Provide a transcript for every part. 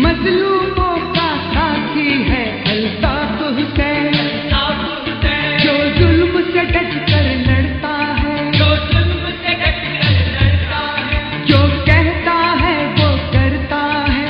مظلوموں کا ساتھی ہے الطاف حسین، جو ظلم سے ڈٹ کر لڑتا ہے، جو کہتا ہے وہ کرتا ہے،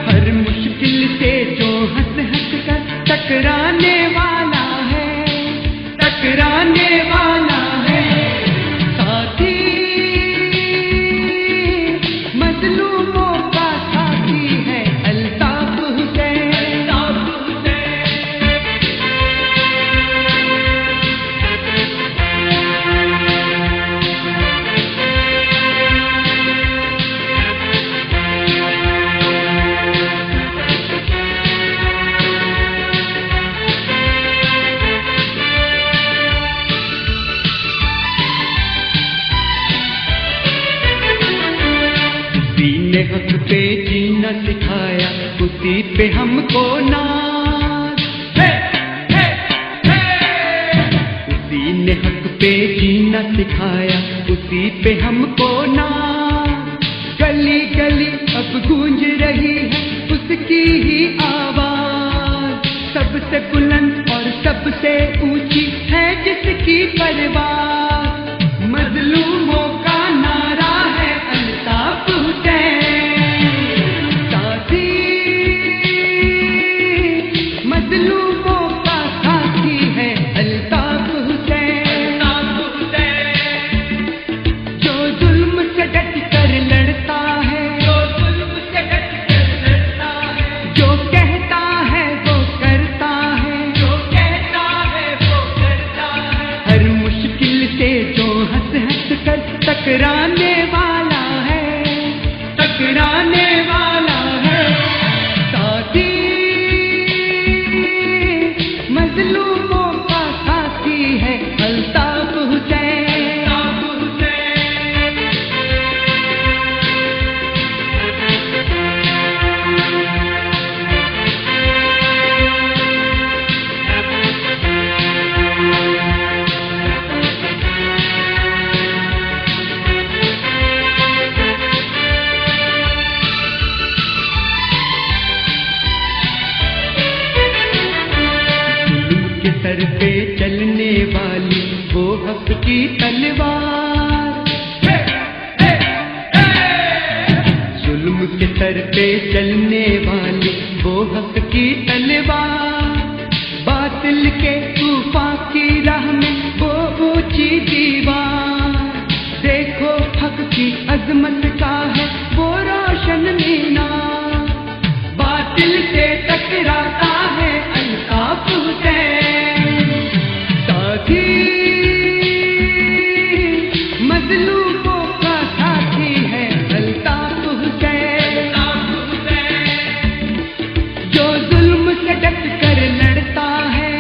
ہر مشکل سے جو ہنس ہنس کر ٹکرانے والا ہے، ٹکرانے والا ہے ساتھی، مظلوموں کا ساتھی ہے الطاف حسین۔ اسی نے حق پہ جینا سکھایا، اسی پہ ہم کو ناز، اسی نے حق پہ جینا سکھایا، اسی پہ ہم کو ناز، گلی گلی اب گونج رہی ہے اس کی ہی آواز، سب سے بلند اور سب سے اونچی ہے جس کی پرواز، مظلوموں کا نعرہ ہے الطاف حسین ساتھی، مظلوموں کا ساتھی ہے الطاف حسین، جو ظلم سے ڈٹ کر لڑتا ہے، جو کہتا ہے وہ کرتا ہے، ہر مشکل سے جو ہنس ہنس کر ٹکرانے والا ہے، ٹکرانے والا ہے ساتھی، مظلوموں کا ساتھی ہے الطاف حسین۔ ظلم کے سر پہ چلنے والی وہ حق کی تلوار، ظلم کے سر پہ چلنے والی وہ حق کی تلوار، باطل کے طوفان کی راہ میں وہ اونچی دیوار، دیکھو حق کی عظمت کا ہے وہ روشن مینار، باطل سے ٹکراتا ہے الطاف حسین ساتھی، مظلوموں کا ساتھی ہے الطاف حسین، جو ظلم سے ڈٹ کر لڑتا ہے،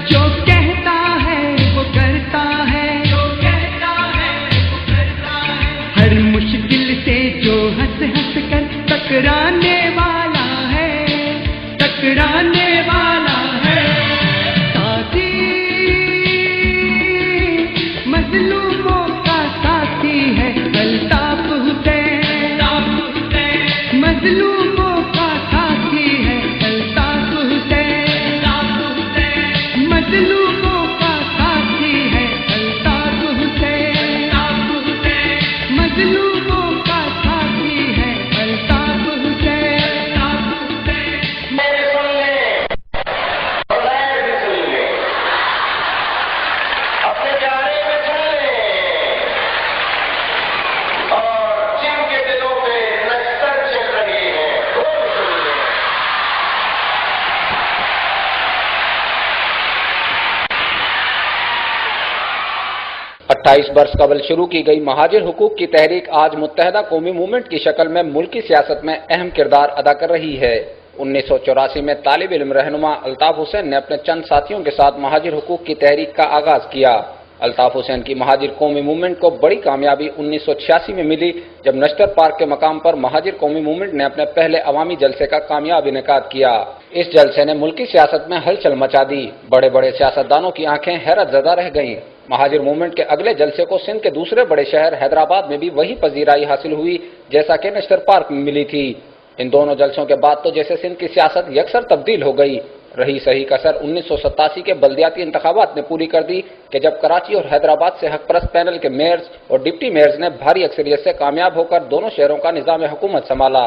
جو کہتا ہے وہ کرتا ہے، ہر مشکل سے جو ہنس ہنس کر ٹکرانے والا ہے، ٹکرانے والا ہے ساتھی، مظلوموں کا ساتھی ہے الطاف حسین، مظلوموں کا ساتھی ہے الطاف حسین، مظلوموں کا ساتھی ہے الطاف حسین، مظلوموں کا ساتھی ہے الطاف حسین۔ میرے سن لیں اور غیر بھی سن لیں، اپنے پیارے میں سن لیں اور جن کے دلوں پہ نشتر چل رہی ہے وہ بھی سن لیں۔ 28 برس قبل شروع کی گئی مہاجر حقوق کی تحریک آج متحدہ قومی موومنٹ کی شکل میں ملکی سیاست میں اہم کردار ادا کر رہی ہے۔ 1984 میں طالب علم رہنما الطاف حسین نے اپنے چند ساتھیوں کے ساتھ مہاجر حقوق کی تحریک کا آغاز کیا۔ الطاف حسین کی مہاجر قومی موومنٹ کو بڑی کامیابی 1986 میں ملی جب نشتر پارک کے مقام پر مہاجر قومی موومنٹ نے اپنے پہلے عوامی جلسے کا کامیاب انعقاد کیا۔ اس جلسے نے ملکی سیاست میں ہلچل مچا دی۔ بڑے بڑے سیاستدانوں کی آنکھیں حیرت زدہ رہ گئیں۔ مہاجر موومنٹ کے اگلے جلسے کو سندھ کے دوسرے بڑے شہر حیدرآباد میں بھی وہی پذیرائی حاصل ہوئی جیسا کہ نشتر پارک میں ملی تھی۔ ان دونوں جلسوں کے بعد تو جیسے سندھ کی سیاست یکسر تبدیل ہو گئی۔ رہی صحیح کسر 1987 کے بلدیاتی انتخابات نے پوری کر دی کہ جب کراچی اور حیدرآباد سے حق پرست پینل کے میئرز اور ڈپٹی میئرز نے بھاری اکثریت سے کامیاب ہو کر دونوں شہروں کا نظام حکومت سنبھالا۔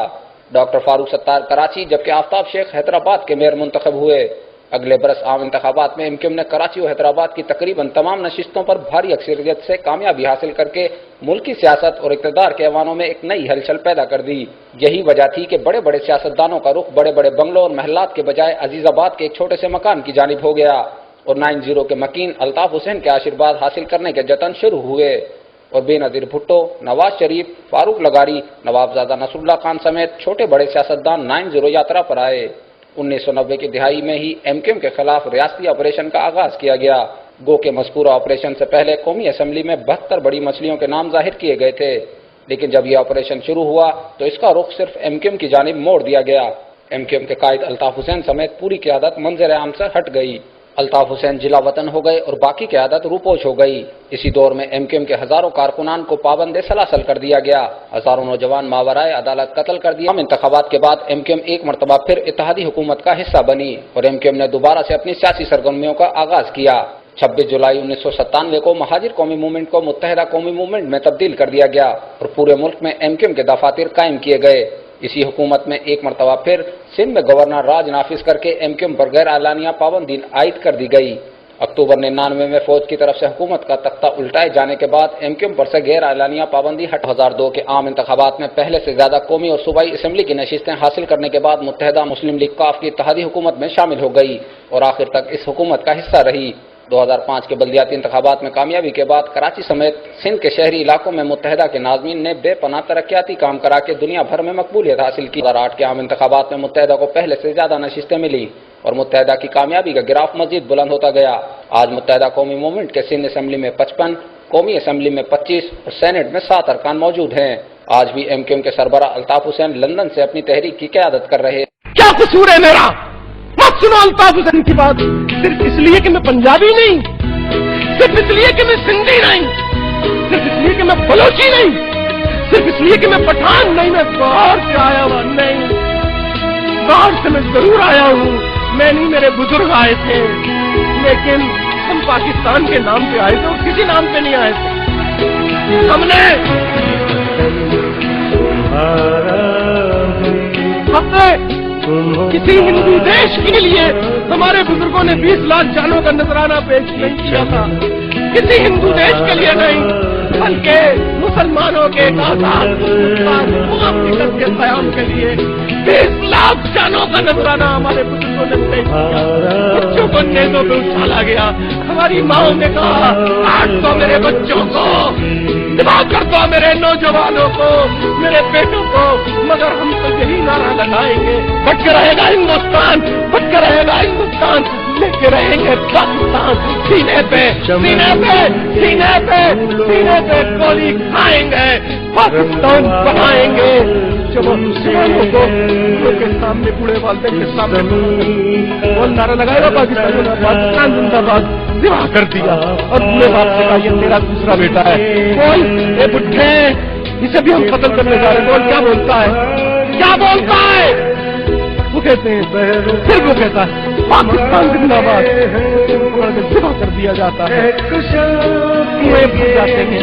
ڈاکٹر فاروق ستار کراچی جبکہ آفتاب شیخ حیدرآباد کے میئر منتخب ہوئے۔ اگلے برس عام انتخابات میں MQM نے کراچی اور حیدرآباد کی تقریباً تمام نشستوں پر بھاری اکثریت سے کامیابی حاصل کر کے ملکی سیاست اور اقتدار کے ایوانوں میں ایک نئی ہلچل پیدا کر دی۔ یہی وجہ تھی کہ بڑے بڑے سیاستدانوں کا رخ بڑے بڑے بنگلوں اور محلات کے بجائے عزیز آباد کے ایک چھوٹے سے مکان کی جانب ہو گیا اور 9-0 کے مکین الطاف حسین کے آشیرواد حاصل کرنے کے جتن شروع ہوئے اور بے نظیر بھٹو، نواز شریف، فاروق لغاری، نوابزادہ نصر اللہ خان سمیت چھوٹے بڑے سیاستدان 9-0 یاترا پر آئے۔ 1990 کی دہائی میں ہی MQM کے خلاف ریاستی آپریشن کا آغاز کیا گیا، گو کہ مذکورہ آپریشن سے پہلے قومی اسمبلی میں 72 بڑی مچھلیوں کے نام ظاہر کیے گئے تھے، لیکن جب یہ آپریشن شروع ہوا تو اس کا رخ صرف MQM کی جانب موڑ دیا گیا۔ MQM کے قائد الطاف حسین سمیت پوری قیادت منظر عام سے ہٹ گئی۔ الطاف حسین جلا وطن ہو گئے اور باقی قیادت روپوش ہو گئی۔ اسی دور میں MQM کے ہزاروں کارکنان کو پابند سلاسل کر دیا گیا، ہزاروں نوجوان ماورائے عدالت قتل کر دیا۔ انتخابات کے بعد MQM ایک مرتبہ پھر اتحادی حکومت کا حصہ بنی اور MQM نے دوبارہ سے اپنی سیاسی سرگرمیوں کا آغاز کیا۔ 26 جولائی 1997 کو مہاجر قومی موومنٹ کو متحدہ قومی موومنٹ میں تبدیل کر دیا گیا اور پورے ملک میں MQM کے دفاتر قائم کیے گئے۔ اسی حکومت میں ایک مرتبہ پھر سندھ میں گورنر راج نافذ کر کے MQM پر غیر اعلانیہ پابندی عائد کر دی گئی۔ اکتوبر 99 میں فوج کی طرف سے حکومت کا تختہ الٹائے جانے کے بعد MQM پر سے غیر اعلانیہ پابندی ہٹ۔ 2002 کے عام انتخابات میں پہلے سے زیادہ قومی اور صوبائی اسمبلی کی نشستیں حاصل کرنے کے بعد متحدہ مسلم لیگ ق کی اتحادی حکومت میں شامل ہو گئی اور آخر تک اس حکومت کا حصہ رہی۔ 2005 کے بلدیاتی انتخابات میں کامیابی کے بعد کراچی سمیت سندھ کے شہری علاقوں میں متحدہ کے ناظمین نے بے پناہ ترقیاتی کام کرا کے دنیا بھر میں مقبولیت حاصل کی۔ 2008 کے عام انتخابات میں متحدہ کو پہلے سے زیادہ نشستیں ملی اور متحدہ کی کامیابی کا گراف مزید بلند ہوتا گیا۔ آج متحدہ قومی موومنٹ کے سندھ اسمبلی میں 55، قومی اسمبلی میں 25 اور سینٹ میں 7 ارکان موجود ہیں۔ آج بھی MQM کے سربراہ الطاف حسین لندن سے اپنی تحریک کی قیادت کر رہے ہیں۔ کیا قصور ہے میرا؟ مت سنو الطاف حسین کی بات صرف اس لیے کہ میں پنجابی نہیں، صرف اس لیے کہ میں سندھی نہیں، صرف اس لیے کہ میں بلوچی نہیں، صرف اس لیے کہ میں پٹھان نہیں، میں باہر سے آیا ہوا نہیں، باہر سے میں ضرور آیا ہوں، میں نہیں میرے بزرگ آئے تھے، لیکن ہم پاکستان کے نام پہ آئے تھے اور کسی نام پہ نہیں آئے تھے۔ ہم نے کسی ہندو دیش کے لیے ہمارے بزرگوں نے 20 لاکھ جانوں کا نذرانہ پیش نہیں کیا تھا، کسی ہندو دیش کے لیے نہیں بلکہ مسلمانوں کے ایک آزاد ہندوستان کے قیام کے لیے 20 لاکھ جانوں کا نذرانہ ہمارے بزرگوں نے پیش کیا۔ بچوں کو نیزوں پہ اچھالا گیا، ہماری ماؤں نے کہا کاٹ دو میرے بچوں کو، دبا کر دو میرے نوجوانوں کو، میرے بیٹوں کو، مگر ہم تو یہی نعرہ لگائیں گے، بٹ کے رہے گا ہندوستان، بٹ کے رہے گا ہندوستان، لے کے رہیں گے پاکستان، سینے پہ سینے پہ سینے پہ سینے پہ گولی کھائیں گے، پاکستان بنائیں گے۔ جب وہ مسلمانوں کو ان کے سامنے بوڑھے والدین کے سامنے وہ نعرہ لگائے گا پاکستان زندہ باد، ذبح کر دیا اور بوڑھے باپ سے کہا یہ تیرا دوسرا بیٹا ہے، بول اے بڈھے اسے بھی ہم قتل کرنے جا رہے ہیں، بول کیا بولتا ہے، کیا بولتا ہے؟ وہ کہتے ہیں پھر وہ کہتا ہے پاکستان زندہ باد، ذبح کر دیا جاتا ہے، کنویں بھر جاتے ہیں،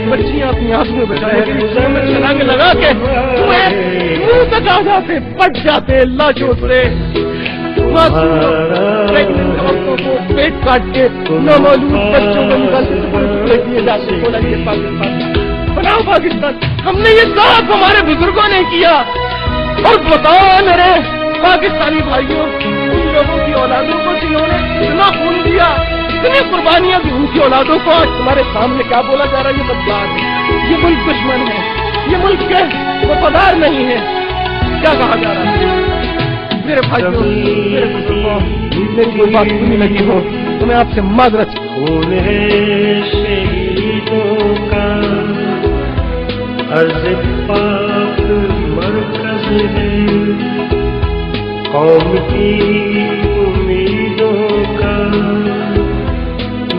بچیاں اپنی آنکھ میں بچائے چھلانگ لگا کے منہ تک آ جاتے، پٹ جاتے لاشوں سے، عورتوں کو پیٹ کاٹ کے نامعلوم بچوں کو نکال کے دیے جاتے، بولا یہ پاکستان بناؤ پاکستان۔ ہم نے یہ سب ہمارے بزرگوں نے کیا، اور بتاؤ میرے پاکستانی بھائیوں، ان لوگوں کی اولادوں کو جنہوں نے اتنا خون دیا، اتنی قربانیاں دی، ان کی اولادوں کو آج تمہارے سامنے کیا بولا جا رہا ہے؟ یہ بدکار، یہ ملک دشمن ہے، یہ ملک کے وفادار نہیں ہے، کیا کہا جا رہا ہے؟ میرے بھائیوں، میرے بزرگوں، میری کوئی بات سنی لگی ہو تو میں آپ سے معذرت۔ شہیدوں کا عرض پاک مرکز ہے، قوم کی امیدوں کا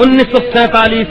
1947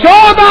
14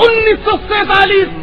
1947